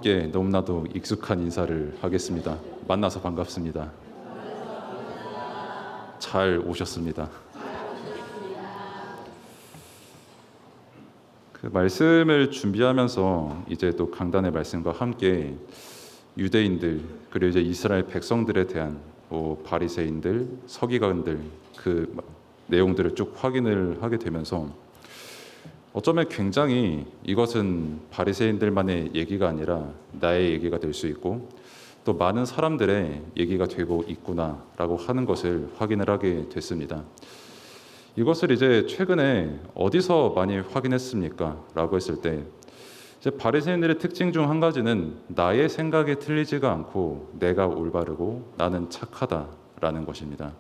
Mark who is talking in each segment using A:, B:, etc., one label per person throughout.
A: 함께 너무나도 익숙한 인사를 하겠습니다. 만나서 반갑습니다. 잘 오셨습니다. 그 말씀을 준비하면서 이제 또 강단의 말씀과 함께 유대인들 그리고 이제 이스라엘 백성들에 대한 바리새인들, 서기관들 그 내용들을 쭉 확인을 하게 되면서 어쩌면 굉장히 이것은 바리새인들만의 얘기가 아니라 나의 얘기가 될 수 있고 또 많은 사람들의 얘기가 되고 있구나라고 하는 것을 확인을 하게 됐습니다. 이것을 이제 최근에 어디서 많이 확인했습니까? 라고 했을 때 이제 바리새인들의 특징 중 한 가지는 나의 생각에 틀리지가 않고 내가 올바르고 나는 착하다라는 것입니다.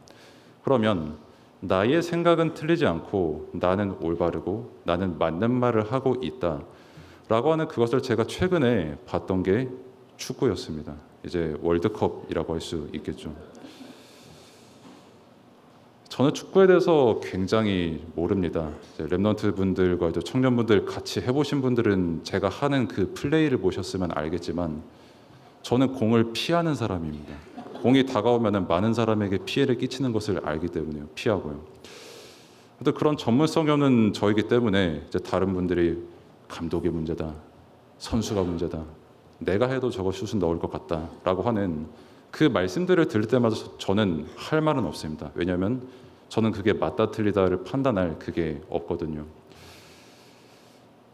A: 그러면 나의 생각은 틀리지 않고 나는 올바르고 나는 맞는 말을 하고 있다라고 하는 그것을 제가 최근에 봤던 게 축구였습니다. 이제 월드컵이라고 할 수 있겠죠. 저는 축구에 대해서 굉장히 모릅니다. 랩런트 분들과 청년분들 같이 해보신 분들은 제가 하는 그 플레이를 보셨으면 알겠지만 저는 공을 피하는 사람입니다. 공이 다가오면 많은 사람에게 피해를 끼치는 것을 알기 때문에요. 피하고요. 근데 그런 전문성이 없는 저이기 때문에 이제 다른 분들이 감독의 문제다, 선수가 문제다, 내가 해도 저거 슛은 넣을 것 같다라고 하는 그 말씀들을 들을 때마다 저는 할 말은 없습니다. 왜냐하면 저는 그게 맞다 틀리다를 판단할 그게 없거든요.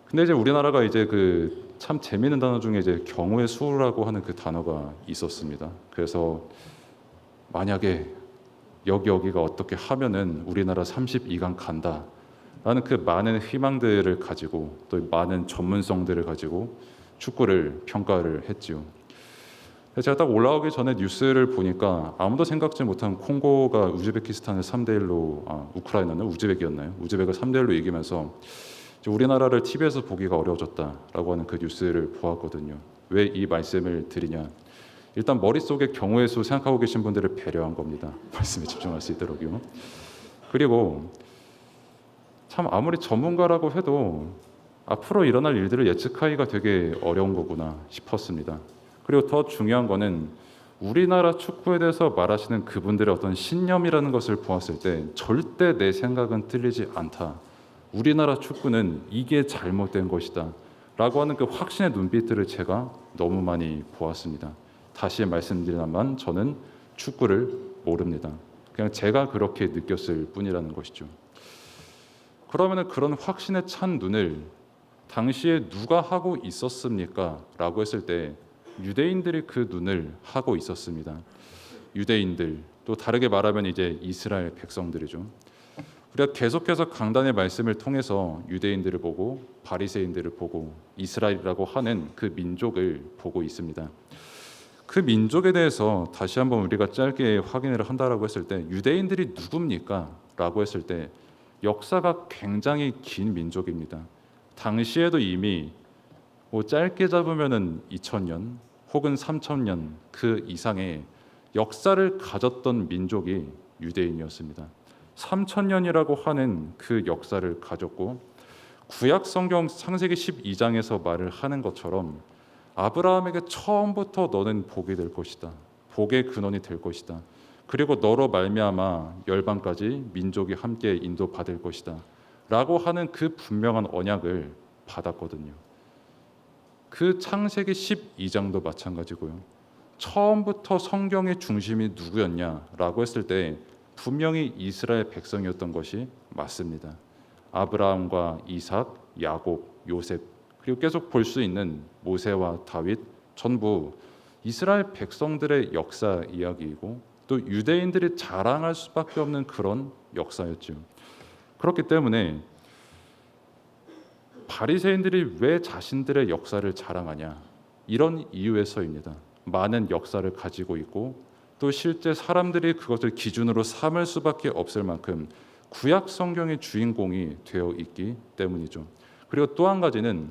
A: 근데 이제 우리나라가 이제 그 참 재미있는 단어 중에 이제 경우의 수라고 하는 그 단어가 있었습니다. 그래서 만약에 여기가 어떻게 하면은 우리나라 32강 간다라는 그 많은 희망들을 가지고 또 많은 전문성들을 가지고 축구를 평가를 했지요. 제가 딱 올라오기 전에 뉴스를 보니까 아무도 생각지 못한 콩고가 우즈베키스탄을 3대1로 우크라이나는 우즈벡이었나요? 우즈벡을 3대1로 이기면서 우리나라를 TV에서 보기가 어려워졌다라고 하는 그 뉴스를 보았거든요. 왜 이 말씀을 드리냐? 일단 머릿속에 경우의 수 생각하고 계신 분들을 배려한 겁니다. 말씀에 집중할 수 있도록요. 그리고 참 아무리 전문가라고 해도 앞으로 일어날 일들을 예측하기가 되게 어려운 거구나 싶었습니다. 그리고 더 중요한 거는 우리나라 축구에 대해서 말하시는 그분들의 어떤 신념이라는 것을 보았을 때 절대 내 생각은 틀리지 않다. 우리나라 축구는 이게 잘못된 것이다. 라고 하는 그 확신의 눈빛들을 제가 너무 많이 보았습니다. 다시 말씀드리자면 저는 축구를 모릅니다. 그냥 제가 그렇게 느꼈을 뿐이라는 것이죠. 그러면 그런 확신에 찬 눈을 당시에 누가 하고 있었습니까? 라고 했을 때 유대인들이 그 눈을 하고 있었습니다. 유대인들, 또 다르게 말하면 이제 이스라엘 백성들이죠. 우리가 계속해서 강단의 말씀을 통해서 유대인들을 보고 바리새인들을 보고 이스라엘이라고 하는 그 민족을 보고 있습니다. 그 민족에 대해서 다시 한번 우리가 짧게 확인을 한다라고 했을 때 유대인들이 누굽니까? 라고 했을 때 역사가 굉장히 긴 민족입니다. 당시에도 이미 짧게 잡으면은 2000년 혹은 3000년 그 이상의 역사를 가졌던 민족이 유대인이었습니다. 3000년이라고 하는 그 역사를 가졌고 구약 성경 창세기 12장에서 말을 하는 것처럼 아브라함에게 처음부터 너는 복이 될 것이다. 복의 근원이 될 것이다. 그리고 너로 말미암아 열방까지 민족이 함께 인도받을 것이다. 라고 하는 그 분명한 언약을 받았거든요. 그 창세기 12장도 마찬가지고요. 처음부터 성경의 중심이 누구였냐라고 했을 때 분명히 이스라엘 백성이었던 것이 맞습니다. 아브라함과 이삭, 야곱, 요셉 그리고 계속 볼 수 있는 모세와 다윗 전부 이스라엘 백성들의 역사 이야기이고 또 유대인들이 자랑할 수밖에 없는 그런 역사였죠. 그렇기 때문에 바리새인들이 왜 자신들의 역사를 자랑하냐? 이런 이유에서입니다. 많은 역사를 가지고 있고 또 실제 사람들이 그것을 기준으로 삼을 수밖에 없을 만큼 구약 성경의 주인공이 되어 있기 때문이죠. 그리고 또 한 가지는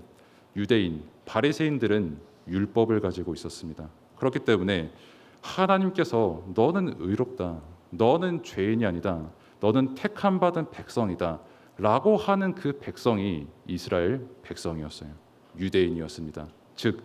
A: 유대인, 바리새인들은 율법을 가지고 있었습니다. 그렇기 때문에 하나님께서 너는 의롭다, 너는 죄인이 아니다, 너는 택함 받은 백성이다 라고 하는 그 백성이 이스라엘 백성이었어요. 유대인이었습니다. 즉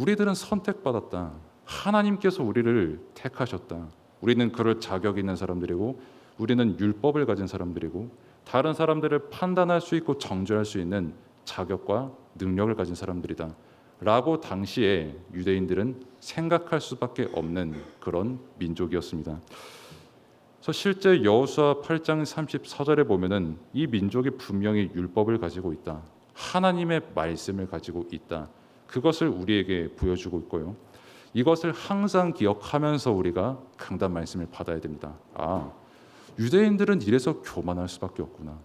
A: 우리들은 선택받았다. 하나님께서 우리를 택하셨다. 우리는 그럴 자격 있는 사람들이고 우리는 율법을 가진 사람들이고 다른 사람들을 판단할 수 있고 정죄할 수 있는 자격과 능력을 가진 사람들이다 라고 당시에 유대인들은 생각할 수밖에 없는 그런 민족이었습니다. 그래서 실제 여호수아 8장 34절에 보면은 이 민족이 분명히 율법을 가지고 있다. 하나님의 말씀을 가지고 있다. 그것을 우리에게 보여주고 있고요. 이것을 항상 기억하면서 우리가 강단 말씀을 받아야 됩니다. 유대인들은 이래서 교만할 수밖에 없구나.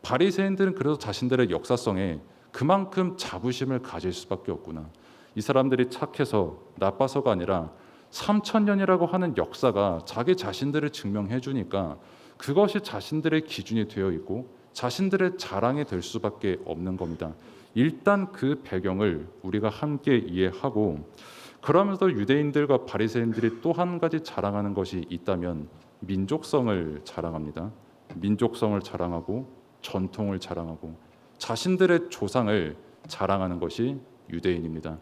A: 바리새인들은 그래서 자신들의 역사성에 그만큼 자부심을 가질 수밖에 없구나. 이 사람들이 착해서 나빠서가 아니라 3,000년이라고 하는 역사가 자기 자신들을 증명해 주니까 그것이 자신들의 기준이 되어 있고 자신들의 자랑이 될 수밖에 없는 겁니다. 일단 그 배경을 우리가 함께 이해하고 그러면서 유대인들과 바리새인들이 또 한 가지 자랑하는 것이 있다면 민족성을 자랑합니다. 민족성을 자랑하고 전통을 자랑하고 자신들의 조상을 자랑하는 것이 유대인입니다.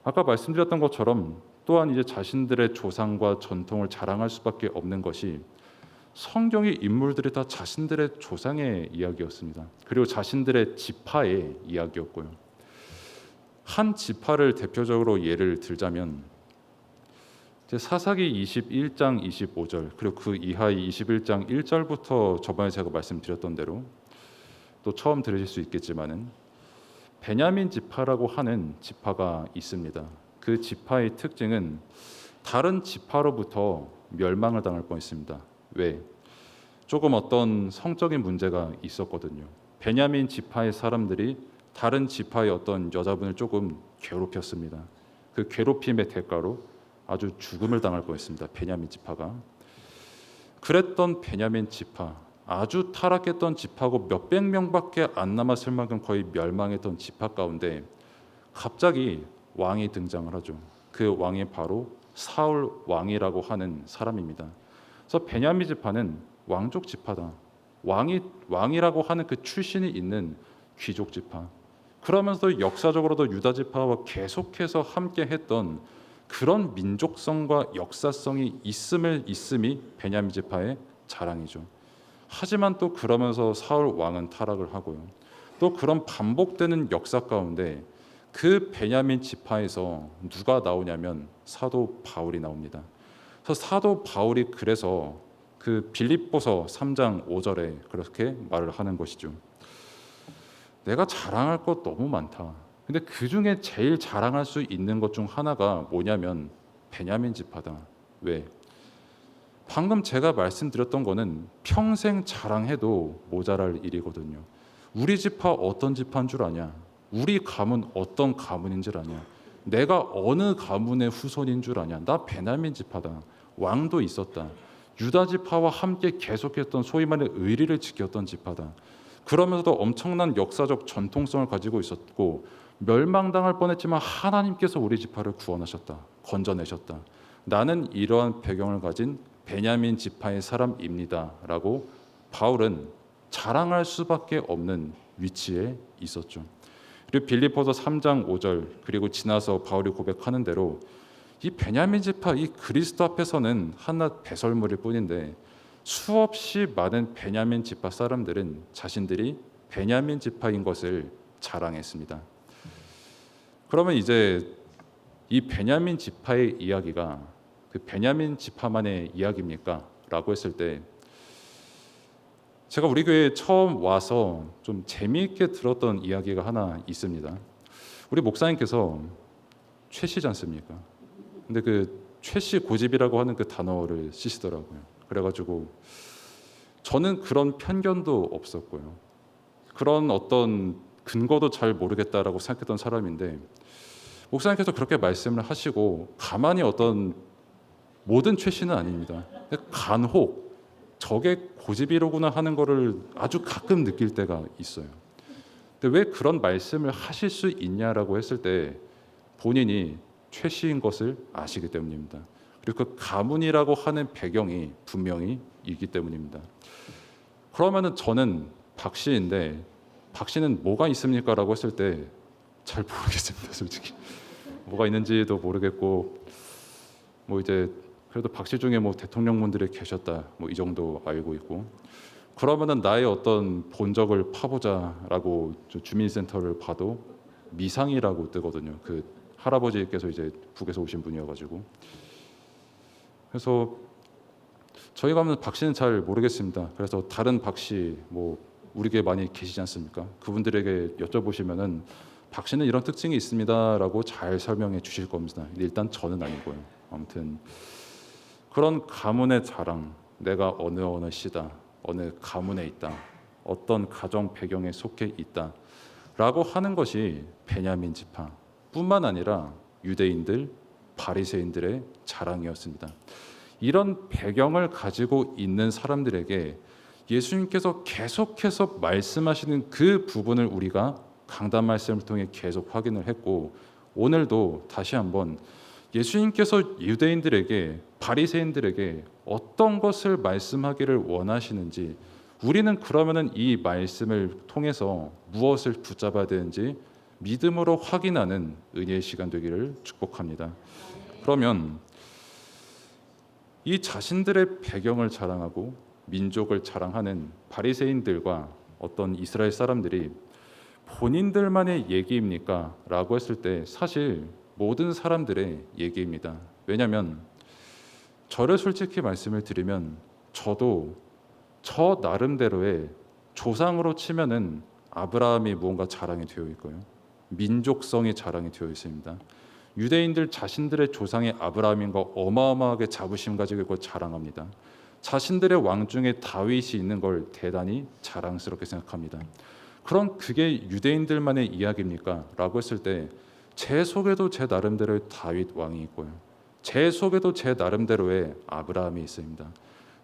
A: 아까 말씀드렸던 것처럼 또한 이제 자신들의 조상과 전통을 자랑할 수밖에 없는 것이 성경의 인물들이 다 자신들의 조상의 이야기였습니다. 그리고 자신들의 지파의 이야기였고요. 한 지파를 대표적으로 예를 들자면 사사기 21장 25절 그리고 그 이하의 21장 1절부터 저번에 제가 말씀드렸던 대로 또 처음 들으실 수 있겠지만은 베냐민 지파라고 하는 지파가 있습니다. 그 지파의 특징은 다른 지파로부터 멸망을 당할 뻔했습니다. 왜? 조금 어떤 성적인 문제가 있었거든요. 베냐민 지파의 사람들이 다른 지파의 어떤 여자분을 조금 괴롭혔습니다. 그 괴롭힘의 대가로 아주 죽음을 당할 뻔했습니다. 베냐민 지파가. 그랬던 베냐민 지파, 아주 타락했던 지파고 몇백 명밖에 안 남았을 만큼 거의 멸망했던 지파 가운데 갑자기 왕이 등장을 하죠. 그 왕이 바로 사울 왕이라고 하는 사람입니다. 그래서 베냐민 지파는 왕족 지파다. 왕이라고 하는 그 출신이 있는 귀족 지파. 그러면서 역사적으로도 유다 지파와 계속해서 함께 했던 그런 민족성과 역사성이 있음이 베냐민 지파의 자랑이죠. 하지만 또 그러면서 사울 왕은 타락을 하고요. 또 그런 반복되는 역사 가운데 그 베냐민 지파에서 누가 나오냐면 사도 바울이 나옵니다. 그래서 사도 바울이 그래서 그 빌립보서 3장 5절에 그렇게 말을 하는 것이죠. 내가 자랑할 것 너무 많다. 근데 그 중에 제일 자랑할 수 있는 것 중 하나가 뭐냐면 베냐민 지파다. 왜? 방금 제가 말씀드렸던 거는 평생 자랑해도 모자랄 일이거든요. 우리 지파 어떤 지파인 줄 아냐? 우리 가문 어떤 가문인 줄 아냐? 내가 어느 가문의 후손인 줄 아냐? 나 베냐민 지파다. 왕도 있었다. 유다 지파와 함께 계속했던 소위 말해 의리를 지켰던 지파다. 그러면서도 엄청난 역사적 전통성을 가지고 있었고 멸망당할 뻔했지만 하나님께서 우리 지파를 구원하셨다. 건져내셨다. 나는 이러한 배경을 가진 베냐민 지파의 사람입니다. 라고 바울은 자랑할 수밖에 없는 위치에 있었죠. 그리고 빌립보서 3장 5절 그리고 지나서 바울이 고백하는 대로 이 베냐민 지파 이 그리스도 앞에서는 한낱 배설물일 뿐인데 수없이 많은 베냐민 지파 사람들은 자신들이 베냐민 지파인 것을 자랑했습니다. 그러면 이제 이 베냐민 지파의 이야기가 그 베냐민 지파만의 이야기입니까? 라고 했을 때 제가 우리 교회에 처음 와서 좀 재미있게 들었던 이야기가 하나 있습니다. 우리 목사님께서 최씨지 않습니까? 근데 그 최씨 고집이라고 하는 그 단어를 쓰시더라고요. 그래가지고 저는 그런 편견도 없었고요. 그런 어떤 근거도 잘 모르겠다라고 생각했던 사람인데 목사님께서 그렇게 말씀을 하시고 가만히 어떤 모든 최씨는 아닙니다. 간혹 저게 고집이로구나 하는 거를 아주 가끔 느낄 때가 있어요. 근데 왜 그런 말씀을 하실 수 있냐라고 했을 때 본인이 최씨인 것을 아시기 때문입니다. 그리고 그 가문이라고 하는 배경이 분명히 있기 때문입니다. 그러면은 저는 박씨인데 박씨는 뭐가 있습니까? 라고 했을 때 잘 모르겠습니다, 솔직히. 뭐가 있는지도 모르겠고 뭐 이제 그래도 박씨 중에 뭐 대통령분들이 계셨다 뭐 이 정도 알고 있고 그러면은 나의 어떤 본적을 파보자라고 주민센터를 봐도 미상이라고 뜨거든요. 그 할아버지께서 이제 북에서 오신 분이어가지고 그래서 저희 가면 박씨는 잘 모르겠습니다. 그래서 다른 박씨 뭐 우리 교회 많이 계시지 않습니까? 그분들에게 여쭤보시면은 박씨는 이런 특징이 있습니다라고 잘 설명해 주실 겁니다. 일단 저는 아니고요. 아무튼 그런 가문의 자랑, 내가 어느 씨다, 어느 가문에 있다, 어떤 가정 배경에 속해 있다라고 하는 것이 베냐민 지파뿐만 아니라 유대인들, 바리새인들의 자랑이었습니다. 이런 배경을 가지고 있는 사람들에게 예수님께서 계속해서 말씀하시는 그 부분을 우리가 강단 말씀을 통해 계속 확인을 했고 오늘도 다시 한번 예수님께서 유대인들에게 바리새인들에게 어떤 것을 말씀하기를 원하시는지 우리는 그러면은 이 말씀을 통해서 무엇을 붙잡아야 되는지 믿음으로 확인하는 은혜의 시간 되기를 축복합니다. 그러면 이 자신들의 배경을 자랑하고 민족을 자랑하는 바리새인들과 어떤 이스라엘 사람들이 본인들만의 얘기입니까? 라고 했을 때 사실 모든 사람들의 얘기입니다. 왜냐하면 저를 솔직히 말씀을 드리면 저도 저 나름대로의 조상으로 치면은 아브라함이 무언가 자랑이 되어 있고요. 민족성이 자랑이 되어 있습니다. 유대인들 자신들의 조상의 아브라함인 거 어마어마하게 자부심 가지고 있고 자랑합니다. 자신들의 왕 중에 다윗이 있는 걸 대단히 자랑스럽게 생각합니다. 그럼 그게 유대인들만의 이야기입니까? 라고 했을 때 제 속에도 제 나름대로의 다윗 왕이 있고요. 제 속에도 제 나름대로의 아브라함이 있습니다.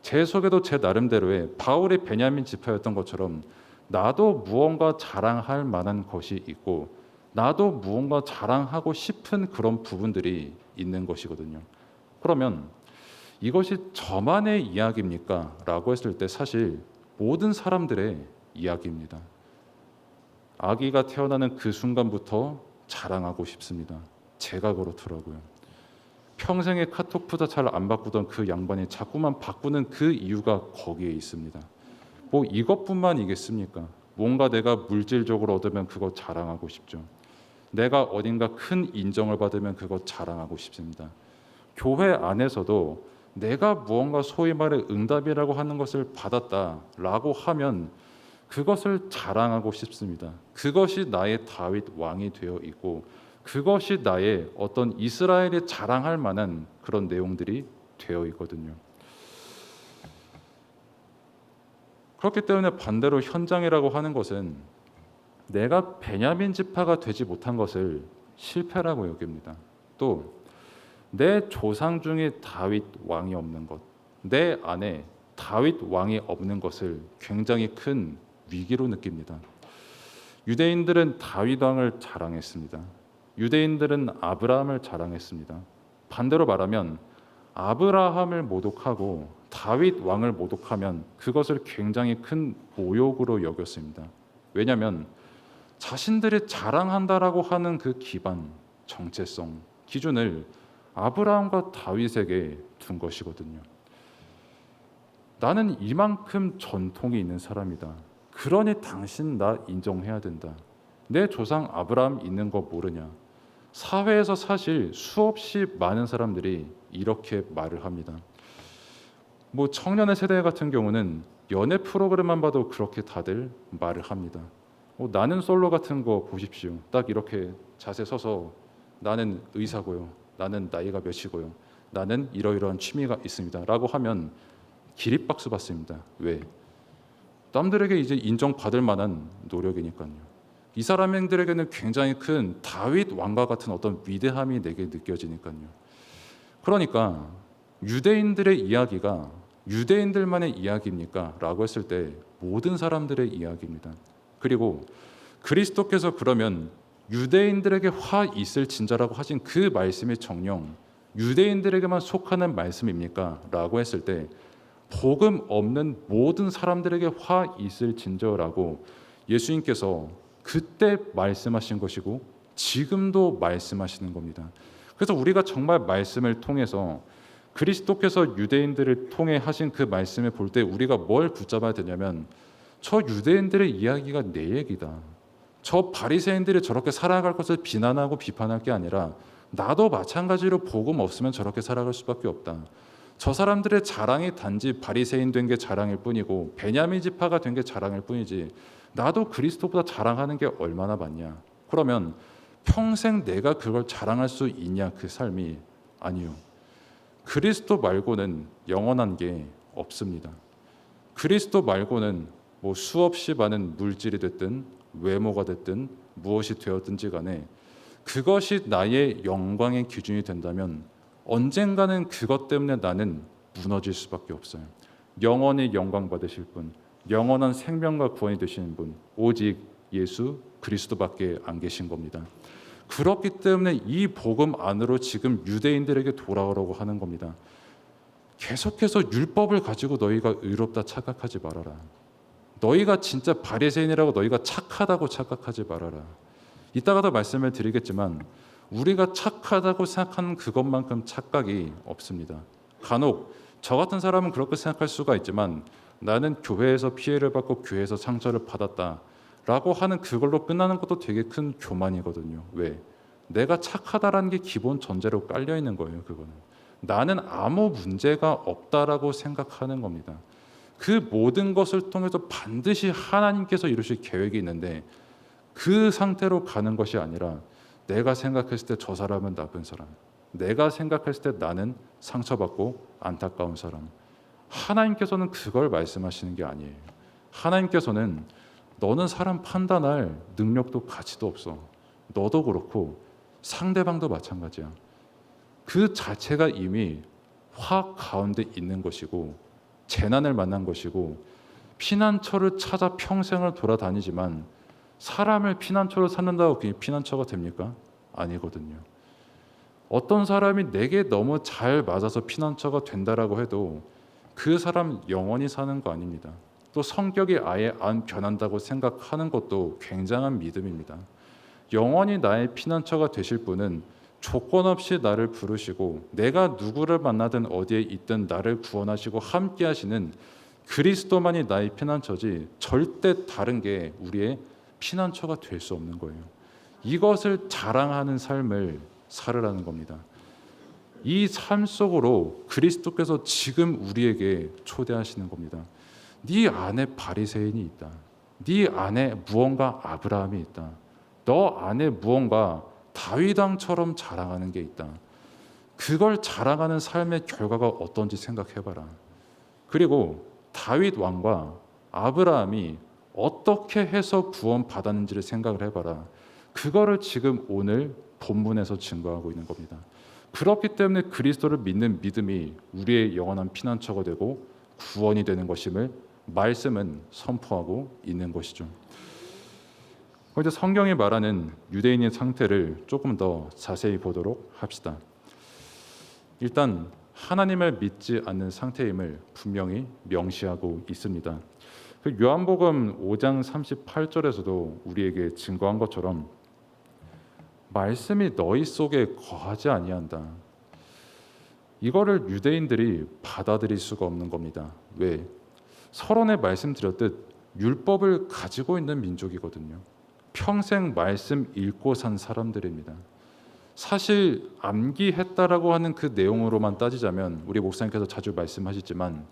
A: 제 속에도 제 나름대로의 바울의 베냐민 지파였던 것처럼 나도 무언가 자랑할 만한 것이 있고 나도 무언가 자랑하고 싶은 그런 부분들이 있는 것이거든요. 그러면 이것이 저만의 이야기입니까? 라고 했을 때 사실 모든 사람들의 이야기입니다. 아기가 태어나는 그 순간부터 자랑하고 싶습니다. 제가 그렇더라고요. 평생에 카톡보다 잘 안 바꾸던 그 양반이 자꾸만 바꾸는 그 이유가 거기에 있습니다. 뭐 이것뿐만이겠습니까? 뭔가 내가 물질적으로 얻으면 그거 자랑하고 싶죠. 내가 어딘가 큰 인정을 받으면 그거 자랑하고 싶습니다. 교회 안에서도 내가 무언가 소위 말해 응답이라고 하는 것을 받았다라고 하면 그것을 자랑하고 싶습니다. 그것이 나의 다윗 왕이 되어 있고 그것이 나의 어떤 이스라엘이 자랑할 만한 그런 내용들이 되어 있거든요. 그렇기 때문에 반대로 현장이라고 하는 것은 내가 베냐민 지파가 되지 못한 것을 실패라고 여깁니다. 또 내 조상 중에 다윗 왕이 없는 것, 내 안에 다윗 왕이 없는 것을 굉장히 큰 위기로 느낍니다. 유대인들은 다윗 왕을 자랑했습니다. 유대인들은 아브라함을 자랑했습니다. 반대로 말하면 아브라함을 모독하고 다윗 왕을 모독하면 그것을 굉장히 큰 모욕으로 여겼습니다. 왜냐하면 자신들이 자랑한다라고 하는 그 기반, 정체성, 기준을 아브라함과 다윗에게 둔 것이거든요. 나는 이만큼 전통이 있는 사람이다. 그러니 당신 나 인정해야 된다. 내 조상 아브라함 있는 거 모르냐? 사회에서 사실 수없이 많은 사람들이 이렇게 말을 합니다. 뭐 청년의 세대 같은 경우는 연애 프로그램만 봐도 그렇게 다들 말을 합니다. 나는 솔로 같은 거 보십시오. 딱 이렇게 자세 서서 나는 의사고요. 나는 나이가 몇이고요. 나는 이러이러한 취미가 있습니다. 라고 하면 기립박수 받습니다. 왜? 남들에게 이제 인정받을 만한 노력이니까요. 이 사람들에게는 굉장히 큰 다윗 왕과 같은 어떤 위대함이 내게 느껴지니까요. 그러니까 유대인들의 이야기가 유대인들만의 이야기입니까? 라고 했을 때 모든 사람들의 이야기입니다. 그리고 그리스도께서 그러면 유대인들에게 화 있을 진저라고 하신 그 말씀의 정령 유대인들에게만 속하는 말씀입니까? 라고 했을 때 복음 없는 모든 사람들에게 화 있을 진저라고 예수님께서 그때 말씀하신 것이고 지금도 말씀하시는 겁니다. 그래서 우리가 정말 말씀을 통해서 그리스도께서 유대인들을 통해 하신 그 말씀을 볼 때 우리가 뭘 붙잡아야 되냐면 저 유대인들의 이야기가 내 얘기다. 저 바리새인들이 저렇게 살아갈 것을 비난하고 비판할 게 아니라 나도 마찬가지로 복음 없으면 저렇게 살아갈 수밖에 없다. 저 사람들의 자랑이 단지 바리새인 된 게 자랑일 뿐이고 베냐민 지파가 된 게 자랑일 뿐이지 나도 그리스도보다 자랑하는 게 얼마나 많냐. 그러면 평생 내가 그걸 자랑할 수 있냐 그 삶이? 아니요. 그리스도 말고는 영원한 게 없습니다. 그리스도 말고는 뭐 수없이 많은 물질이 됐든 외모가 됐든 무엇이 되었든지 간에 그것이 나의 영광의 기준이 된다면 언젠가는 그것 때문에 나는 무너질 수밖에 없어요. 영원히 영광 받으실 분, 영원한 생명과 구원이 되시는 분, 오직 예수 그리스도밖에 안 계신 겁니다. 그렇기 때문에 이 복음 안으로 지금 유대인들에게 돌아오라고 하는 겁니다. 계속해서 율법을 가지고 너희가 의롭다 착각하지 말아라. 너희가 진짜 바리새인이라고 너희가 착하다고 착각하지 말아라. 이따가도 말씀을 드리겠지만 우리가 착하다고 생각하는 그것만큼 착각이 없습니다. 간혹 저 같은 사람은 그렇게 생각할 수가 있지만 나는 교회에서 피해를 받고 교회에서 상처를 받았다라고 하는 그걸로 끝나는 것도 되게 큰 교만이거든요. 왜? 내가 착하다라는 게 기본 전제로 깔려 있는 거예요. 그거는 나는 아무 문제가 없다라고 생각하는 겁니다. 그 모든 것을 통해서 반드시 하나님께서 이루실 계획이 있는데 그 상태로 가는 것이 아니라 내가 생각했을 때 저 사람은 나쁜 사람, 내가 생각했을 때 나는 상처받고 안타까운 사람. 하나님께서는 그걸 말씀하시는 게 아니에요. 하나님께서는 너는 사람 판단할 능력도 가치도 없어. 너도 그렇고 상대방도 마찬가지야. 그 자체가 이미 화학 가운데 있는 것이고 재난을 만난 것이고 피난처를 찾아 평생을 돌아다니지만 사람을 피난처로 찾는다고 그게 피난처가 됩니까? 아니거든요. 어떤 사람이 내게 너무 잘 맞아서 피난처가 된다라고 해도 그 사람 영원히 사는 거 아닙니다. 또 성격이 아예 안 변한다고 생각하는 것도 굉장한 믿음입니다. 영원히 나의 피난처가 되실 분은 조건 없이 나를 부르시고 내가 누구를 만나든 어디에 있든 나를 구원하시고 함께 하시는 그리스도만이 나의 피난처지 절대 다른 게 우리의 피난처가 될 수 없는 거예요. 이것을 자랑하는 삶을 살으라는 겁니다. 이 삶 속으로 그리스도께서 지금 우리에게 초대하시는 겁니다. 네 안에 바리새인이 있다. 네 안에 무언가 아브라함이 있다. 너 안에 무언가 다윗 왕처럼 자랑하는 게 있다. 그걸 자랑하는 삶의 결과가 어떤지 생각해봐라. 그리고 다윗 왕과 아브라함이 어떻게 해서 구원받았는지를 생각을 해봐라. 그거를 지금 오늘 본문에서 증거하고 있는 겁니다. 그렇기 때문에 그리스도를 믿는 믿음이 우리의 영원한 피난처가 되고 구원이 되는 것임을 말씀은 선포하고 있는 것이죠. 이제 성경이 말하는 유대인의 상태를 조금 더 자세히 보도록 합시다. 일단 하나님을 믿지 않는 상태임을 분명히 명시하고 있습니다. 그 요한복음 5장 38절에서도 우리에게 증거한 것처럼 말씀이 너희 속에 거하지 아니한다. 이거를 유대인들이 받아들일 수가 없는 겁니다. 왜? 서론에 말씀드렸듯 율법을 가지고 있는 민족이거든요. 평생 말씀 읽고 산 사람들입니다. 사실 암기했다라고 하는 그 내용으로만 따지자면 우리 목사님께서 자주 말씀하시지만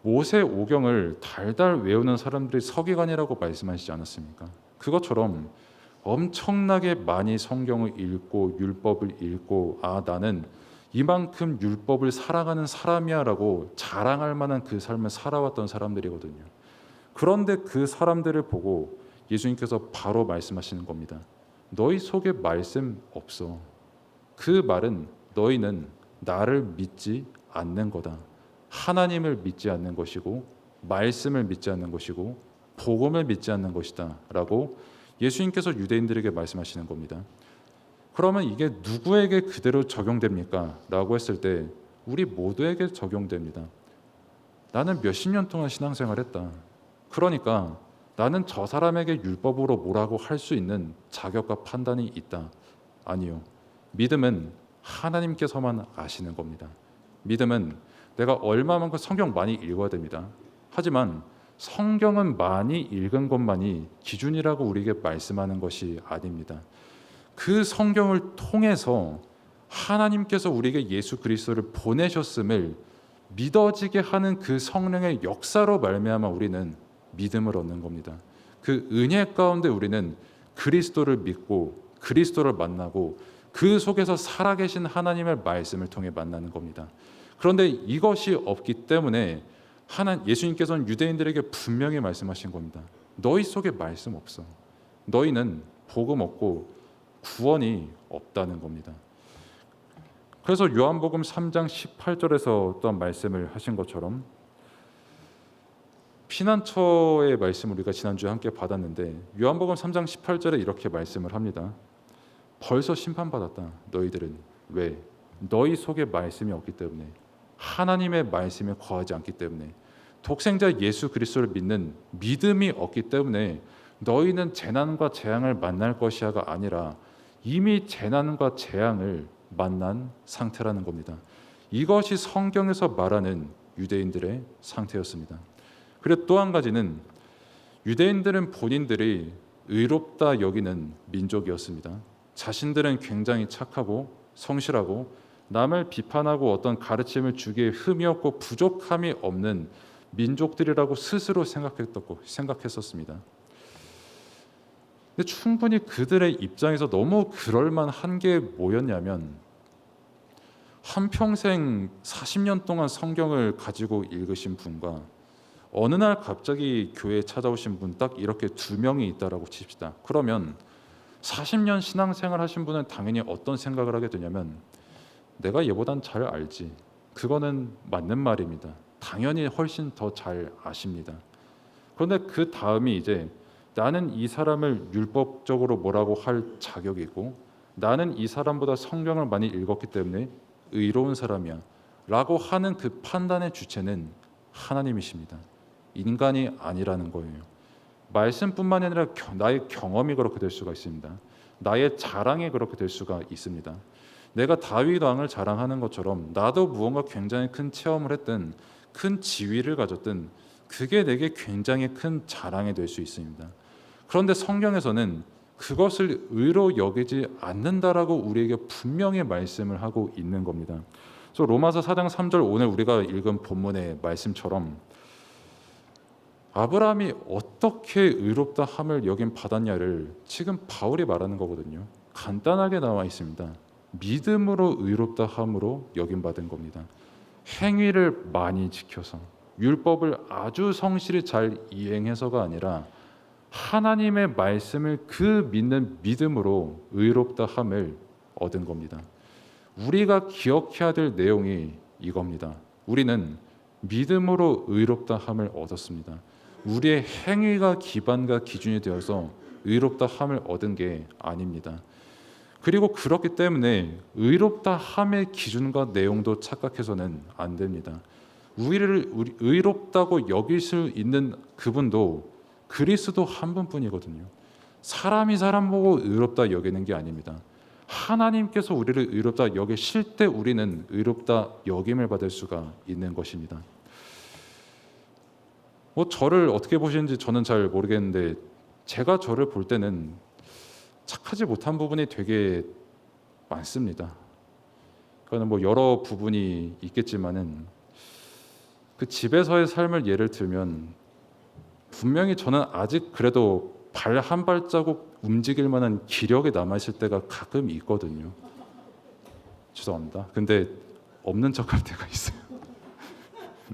A: 모세 오경을 달달 외우는 사람들이 서기관이라고 말씀하시지 않았습니까? 그것처럼 엄청나게 많이 성경을 읽고 율법을 읽고 나는 이만큼 율법을 살아가는 사람이야라고 자랑할 만한 그 삶을 살아왔던 사람들이거든요. 그런데 그 사람들을 보고 예수님께서 바로 말씀하시는 겁니다. 너희 속에 말씀 없어. 그 말은 너희는 나를 믿지 않는 거다. 하나님을 믿지 않는 것이고 말씀을 믿지 않는 것이고 복음을 믿지 않는 것이다 라고 예수님께서 유대인들에게 말씀하시는 겁니다. 그러면 이게 누구에게 그대로 적용됩니까? 라고 했을 때 우리 모두에게 적용됩니다. 나는 몇십 년 동안 신앙생활했다. 그러니까 나는 저 사람에게 율법으로 뭐라고 할 수 있는 자격과 판단이 있다. 아니요. 믿음은 하나님께서만 아시는 겁니다. 믿음은 내가 얼마만큼 성경 많이 읽어야 됩니다. 하지만 성경은 많이 읽은 것만이 기준이라고 우리에게 말씀하는 것이 아닙니다. 그 성경을 통해서 하나님께서 우리에게 예수 그리스도를 보내셨음을 믿어지게 하는 그 성령의 역사로 말미암아 우리는 믿음을 얻는 겁니다. 그 은혜 가운데 우리는 그리스도를 믿고 그리스도를 만나고 그 속에서 살아계신 하나님의 말씀을 통해 만나는 겁니다. 그런데 이것이 없기 때문에 예수님께서는 유대인들에게 분명히 말씀하신 겁니다. 너희 속에 말씀 없어. 너희는 복음 없고 구원이 없다는 겁니다. 그래서 요한복음 3장 18절에서 어떤 말씀을 하신 것처럼 피난처의 말씀을 우리가 지난주에 함께 받았는데 요한복음 3장 18절에 이렇게 말씀을 합니다. 벌써 심판받았다. 너희들은. 왜? 너희 속에 말씀이 없기 때문에, 하나님의 말씀에 거하지 않기 때문에, 독생자 예수 그리스도를 믿는 믿음이 없기 때문에 너희는 재난과 재앙을 만날 것이야가 아니라 이미 재난과 재앙을 만난 상태라는 겁니다. 이것이 성경에서 말하는 유대인들의 상태였습니다. 그리고 또 한 가지는 유대인들은 본인들이 의롭다 여기는 민족이었습니다. 자신들은 굉장히 착하고 성실하고 남을 비판하고 어떤 가르침을 주기에 흠이 없고 부족함이 없는 민족들이라고 스스로 생각했었습니다. 근데 충분히 그들의 입장에서 너무 그럴만한 게 뭐였냐면 한평생 40년 동안 성경을 가지고 읽으신 분과 어느 날 갑자기 교회에 찾아오신 분 딱 이렇게 두 명이 있다라고 칩시다. 그러면 40년 신앙생활 하신 분은 당연히 어떤 생각을 하게 되냐면 내가 얘보단 잘 알지. 그거는 맞는 말입니다. 당연히 훨씬 더 잘 아십니다. 그런데 그 다음이 이제 나는 이 사람을 율법적으로 뭐라고 할 자격이 있고 나는 이 사람보다 성경을 많이 읽었기 때문에 의로운 사람이야 라고 하는 그 판단의 주체는 하나님이십니다. 인간이 아니라는 거예요. 말씀뿐만 아니라 나의 경험이 그렇게 될 수가 있습니다. 나의 자랑이 그렇게 될 수가 있습니다. 내가 다윗 왕을 자랑하는 것처럼 나도 무언가 굉장히 큰 체험을 했든 큰 지위를 가졌든 그게 내게 굉장히 큰 자랑이 될 수 있습니다. 그런데 성경에서는 그것을 의로 여기지 않는다라고 우리에게 분명히 말씀을 하고 있는 겁니다. 그래서 로마서 4장 3절 오늘 우리가 읽은 본문의 말씀처럼 아브라함이 어떻게 의롭다 함을 여긴 받았냐를 지금 바울이 말하는 거거든요. 간단하게 나와 있습니다. 믿음으로 의롭다 함으로 여긴 받은 겁니다. 행위를 많이 지켜서 율법을 아주 성실히 잘 이행해서가 아니라 하나님의 말씀을 그 믿는 믿음으로 의롭다 함을 얻은 겁니다. 우리가 기억해야 될 내용이 이겁니다. 우리는 믿음으로 의롭다 함을 얻었습니다. 우리의 행위가 기반과 기준이 되어서 의롭다 함을 얻은 게 아닙니다. 그리고 그렇기 때문에 의롭다 함의 기준과 내용도 착각해서는 안 됩니다. 우리를 의롭다고 여길 수 있는 그분도 그리스도 한 분뿐이거든요. 사람이 사람 보고 의롭다 여기는 게 아닙니다. 하나님께서 우리를 의롭다 여기실 때 우리는 의롭다 여김을 받을 수가 있는 것입니다. 저를 어떻게 보시는지 저는 잘 모르겠는데 제가 저를 볼 때는 착하지 못한 부분이 되게 많습니다. 그거는 여러 부분이 있겠지만은 그 집에서의 삶을 예를 들면 분명히 저는 아직 그래도 발 한 발자국 움직일 만한 기력이 남아있을 때가 가끔 있거든요. 죄송합니다. 근데 없는 척할 때가 있어요.